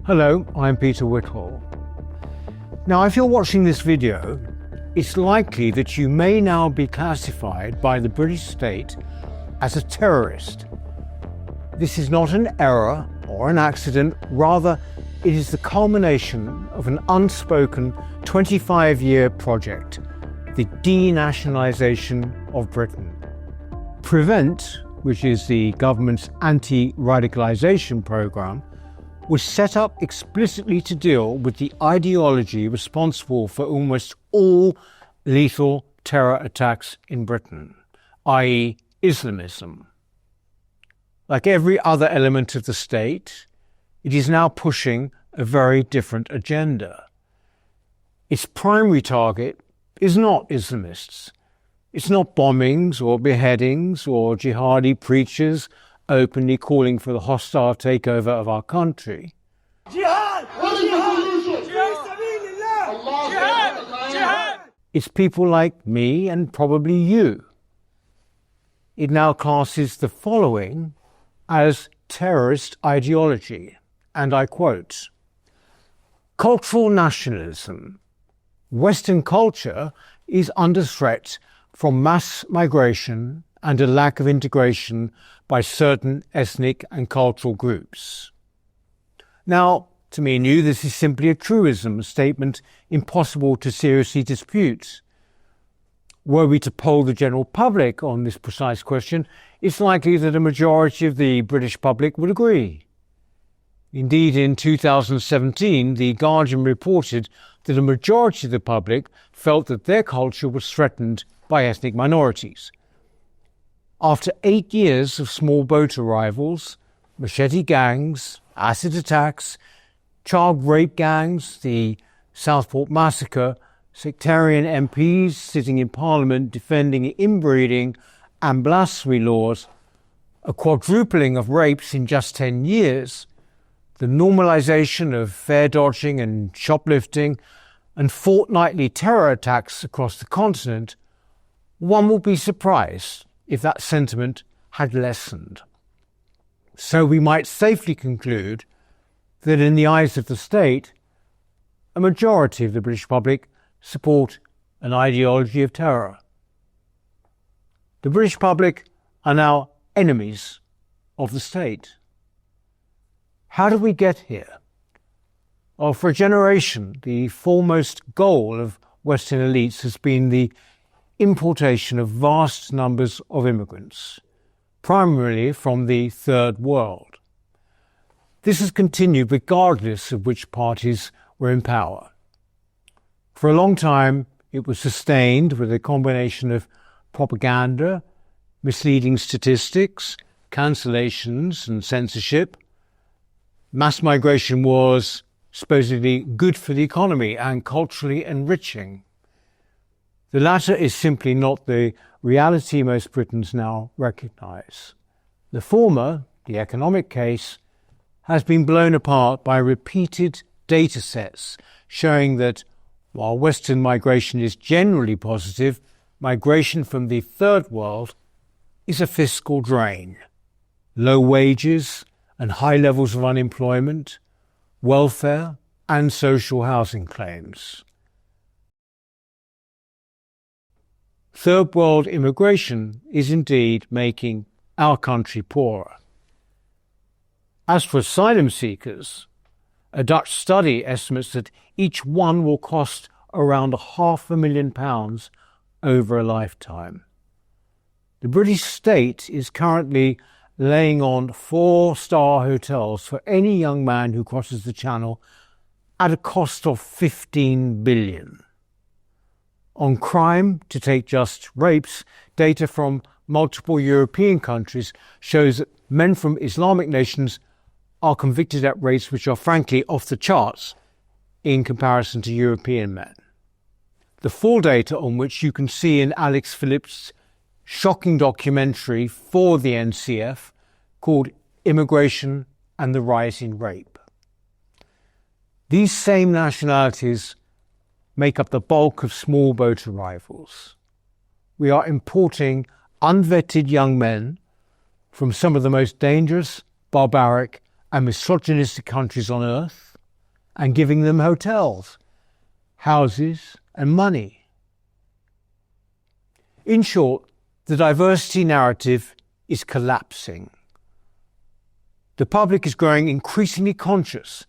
Hello, I'm Peter Whittle. Now, if you're watching this video, it's likely that you may now be classified by the British state as a terrorist. This is not an error or an accident, rather it is the culmination of an unspoken 25-year project, the denationalisation of Britain. PREVENT, which is the government's anti-radicalisation programme, was set up explicitly to deal with the ideology responsible for almost all lethal terror attacks in Britain, i.e. Islamism. Like every other element of the state, it is now pushing a very different agenda. Its primary target is not Islamists. It's not bombings or beheadings or jihadi preachers openly calling for the hostile takeover of our country. Jihad! Jihad! Jihad! Jihad! It's people like me and probably you. It now classes the following as terrorist ideology, and I quote, "Cultural nationalism. Western culture is under threat from mass migration and a lack of integration by certain ethnic and cultural groups." Now, to me and you, this is simply a truism, a statement impossible to seriously dispute. Were we to poll the general public on this precise question, it's likely that a majority of the British public would agree. Indeed, in 2017, The Guardian reported that a majority of the public felt that their culture was threatened by ethnic minorities. After 8 years of small boat arrivals, machete gangs, acid attacks, child rape gangs, the Southport massacre, sectarian MPs sitting in Parliament defending inbreeding and blasphemy laws, a quadrupling of rapes in just 10 years, the normalisation of fare dodging and shoplifting, and fortnightly terror attacks across the continent, one will be surprised if that sentiment had lessened. So we might safely conclude that in the eyes of the state, a majority of the British public support an ideology of terror. The British public are now enemies of the state. How did we get here? Well, for a generation, the foremost goal of Western elites has been the importation of vast numbers of immigrants, primarily from the Third World. This has continued regardless of which parties were in power. For a long time, it was sustained with a combination of propaganda, misleading statistics, cancellations and censorship. Mass migration was supposedly good for the economy and culturally enriching. The latter is simply not the reality most Britons now recognise. The former, the economic case, has been blown apart by repeated data sets showing that while Western migration is generally positive, migration from the Third World is a fiscal drain. Low wages and high levels of unemployment, welfare and social housing claims. Third world immigration is indeed making our country poorer. As for asylum seekers, a Dutch study estimates that each one will cost around £500,000 over a lifetime. The British state is currently laying on 4-star hotels for any young man who crosses the Channel at a cost of £15 billion. On crime, to take just rapes, data from multiple European countries shows that men from Islamic nations are convicted at rates which are frankly off the charts in comparison to European men. The full data on which you can see in Alex Phillips' shocking documentary for the NCF called Immigration and the Rise in Rape. These same nationalities make up the bulk of small boat arrivals. We are importing unvetted young men from some of the most dangerous, barbaric and misogynistic countries on earth, and giving them hotels, houses and money. In short, the diversity narrative is collapsing. The public is growing increasingly conscious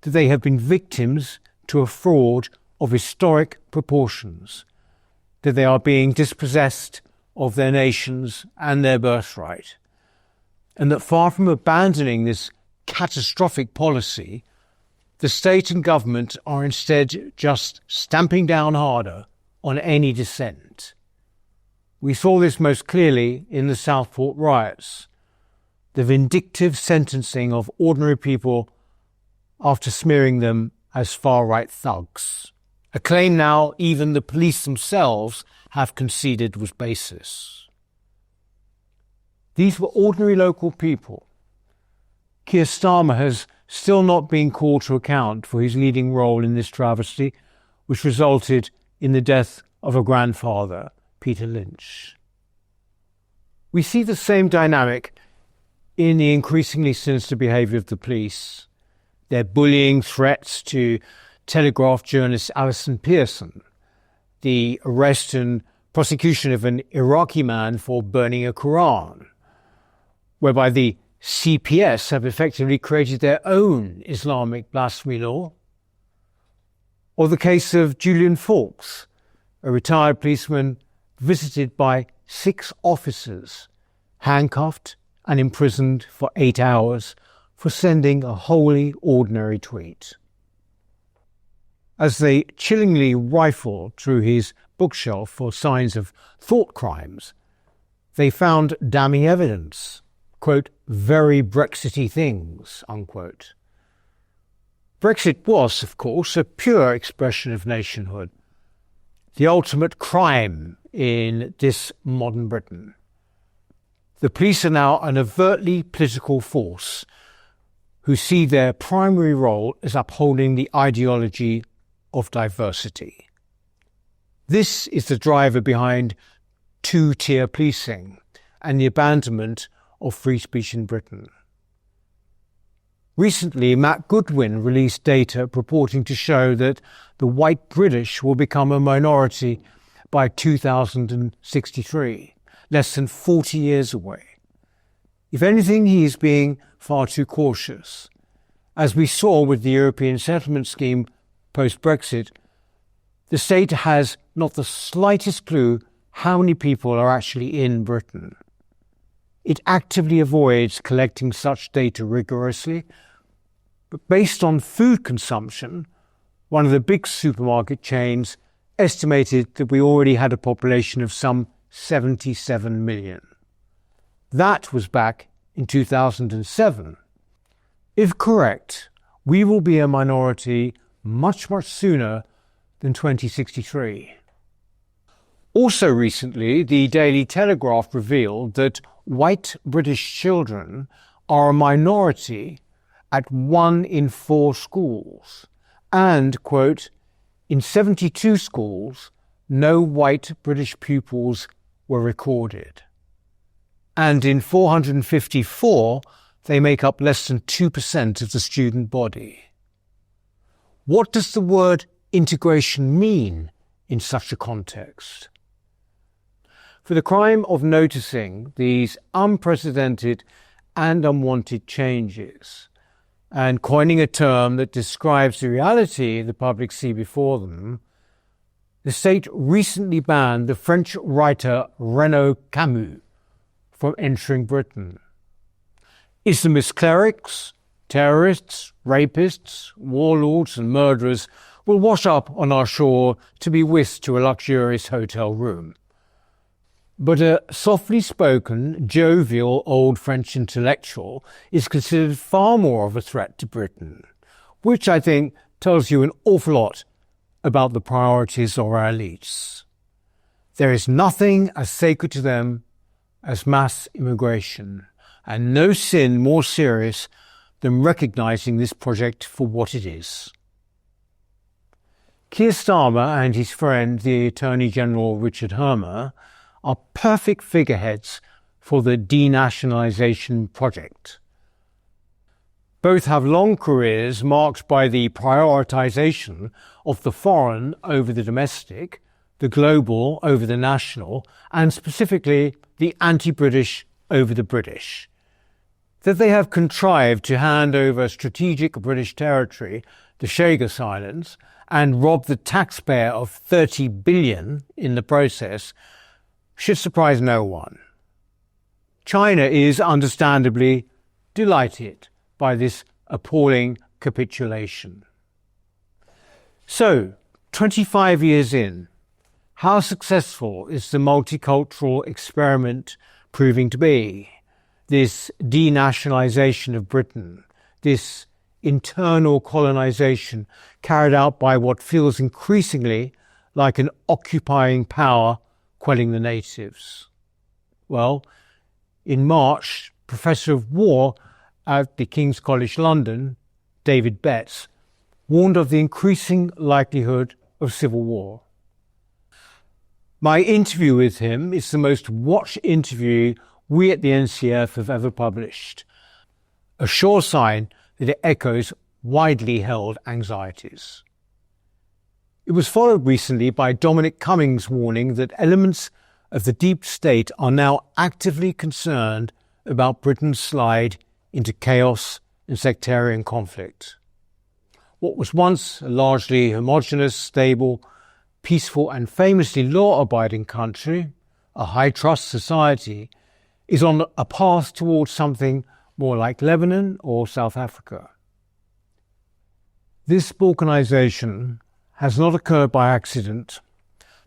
that they have been victims to a fraud of historic proportions, that they are being dispossessed of their nations and their birthright, and that far from abandoning this catastrophic policy, the state and government are instead just stamping down harder on any dissent. We saw this most clearly in the Southport riots, the vindictive sentencing of ordinary people after smearing them as far-right thugs, a claim now even the police themselves have conceded was baseless. These were ordinary local people. Keir Starmer has still not been called to account for his leading role in this travesty, which resulted in the death of a grandfather, Peter Lynch. We see the same dynamic in the increasingly sinister behaviour of the police, their bullying threats to Telegraph journalist Alison Pearson, the arrest and prosecution of an Iraqi man for burning a Quran, whereby the CPS have effectively created their own Islamic blasphemy law, or the case of Julian Fawkes, a retired policeman visited by 6 officers, handcuffed and imprisoned for 8 hours for sending a wholly ordinary tweet. As they chillingly rifled through his bookshelf for signs of thought crimes, they found damning evidence, quote, very Brexity things, unquote. Brexit was, of course, a pure expression of nationhood, the ultimate crime in this modern Britain. The police are now an overtly political force who see their primary role as upholding the ideology of diversity. This is the driver behind two-tier policing and the abandonment of free speech in Britain. Recently, Matt Goodwin released data purporting to show that the white British will become a minority by 2063, less than 40 years away. If anything, he is being far too cautious. As we saw with the European settlement scheme post-Brexit, the state has not the slightest clue how many people are actually in Britain. It actively avoids collecting such data rigorously, but based on food consumption, one of the big supermarket chains estimated that we already had a population of some 77 million. That was back in 2007. If correct, we will be a minority much sooner than 2063. Also recently, the Daily Telegraph revealed that white British children are a minority at 1 in 4 schools, and, quote, in 72 schools, no white British pupils were recorded. And in 454, they make up less than 2% of the student body. What does the word integration mean in such a context? For the crime of noticing these unprecedented and unwanted changes, and coining a term that describes the reality the public see before them, the state recently banned the French writer Renaud Camus from entering Britain. Islamist clerics, terrorists, rapists, warlords and murderers will wash up on our shore to be whisked to a luxurious hotel room. But a softly spoken, jovial old French intellectual is considered far more of a threat to Britain, which I think tells you an awful lot about the priorities of our elites. There is nothing as sacred to them as mass immigration, and no sin more serious than recognising this project for what it is. Keir Starmer and his friend, the Attorney General Richard Hermer, are perfect figureheads for the denationalisation project. Both have long careers marked by the prioritization of the foreign over the domestic, the global over the national, and specifically the anti-British over the British. That they have contrived to hand over strategic British territory, the Chagos Islands, and rob the taxpayer of $30 billion in the process should surprise no one. China is understandably delighted by this appalling capitulation. So, 25 years in, how successful is the multicultural experiment proving to be? This denationalisation of Britain, this internal colonisation carried out by what feels increasingly like an occupying power quelling the natives. Well, in March, Professor of War at the King's College London, David Betts, warned of the increasing likelihood of civil war. My interview with him is the most watched interview we at the NCF have ever published, a sure sign that it echoes widely held anxieties. It was followed recently by Dominic Cummings' warning that elements of the deep state are now actively concerned about Britain's slide into chaos and sectarian conflict. What was once a largely homogenous, stable, peaceful and famously law-abiding country, a high-trust society, is on a path towards something more like Lebanon or South Africa. This balkanization has not occurred by accident,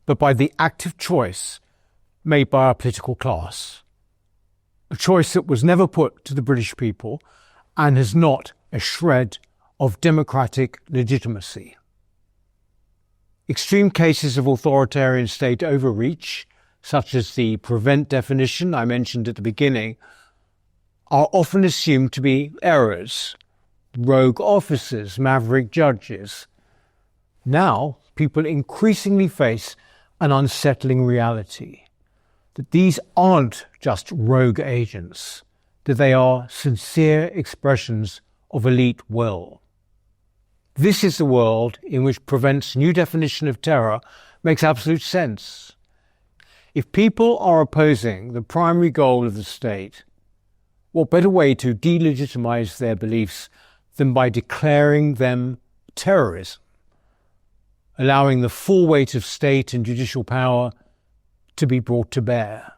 but by the active choice made by our political class. A choice that was never put to the British people and has not a shred of democratic legitimacy. Extreme cases of authoritarian state overreach, such as the prevent definition I mentioned at the beginning, are often assumed to be errors, rogue officers, maverick judges. Now, people increasingly face an unsettling reality, that these aren't just rogue agents, that they are sincere expressions of elite will. This is the world in which Prevent's new definition of terror makes absolute sense. If people are opposing the primary goal of the state, what better way to delegitimize their beliefs than by declaring them terrorism, allowing the full weight of state and judicial power to be brought to bear?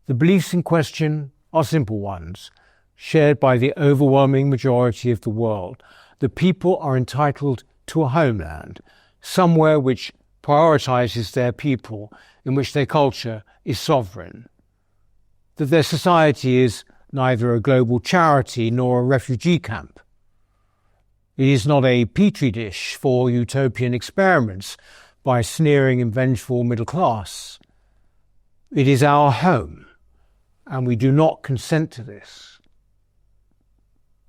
The beliefs in question are simple ones, shared by the overwhelming majority of the world. The people are entitled to a homeland, somewhere which prioritizes their people, in which their culture is sovereign. That their society is neither a global charity nor a refugee camp. It is not a petri dish for utopian experiments by a sneering and vengeful middle class. It is our home, and we do not consent to this.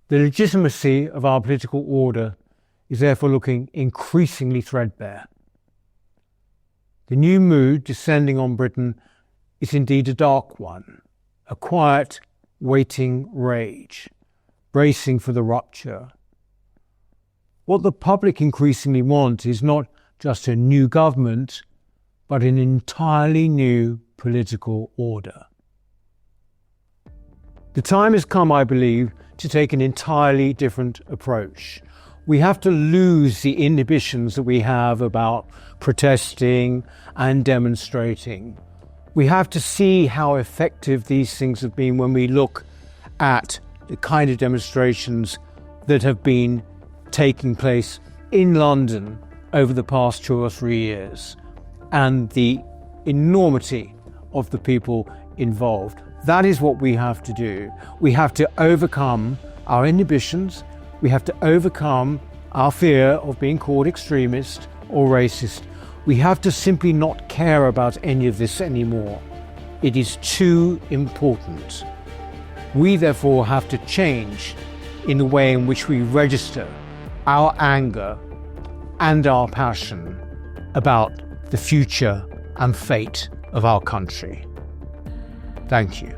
The legitimacy of our political order is therefore looking increasingly threadbare. The new mood descending on Britain is indeed a dark one, a quiet, waiting rage, bracing for the rupture. What the public increasingly want is not just a new government, but an entirely new political order. The time has come, I believe, to take an entirely different approach. We have to lose the inhibitions that we have about protesting and demonstrating. We have to see how effective these things have been when we look at the kind of demonstrations that have been taking place in London over the past 2 or 3 years, and the enormity of the people involved. That is what we have to do. We have to overcome our inhibitions. We have to overcome our fear of being called extremist or racist. We have to simply not care about any of this anymore. It is too important. We therefore have to change in the way in which we register our anger and our passion about the future and fate of our country. Thank you.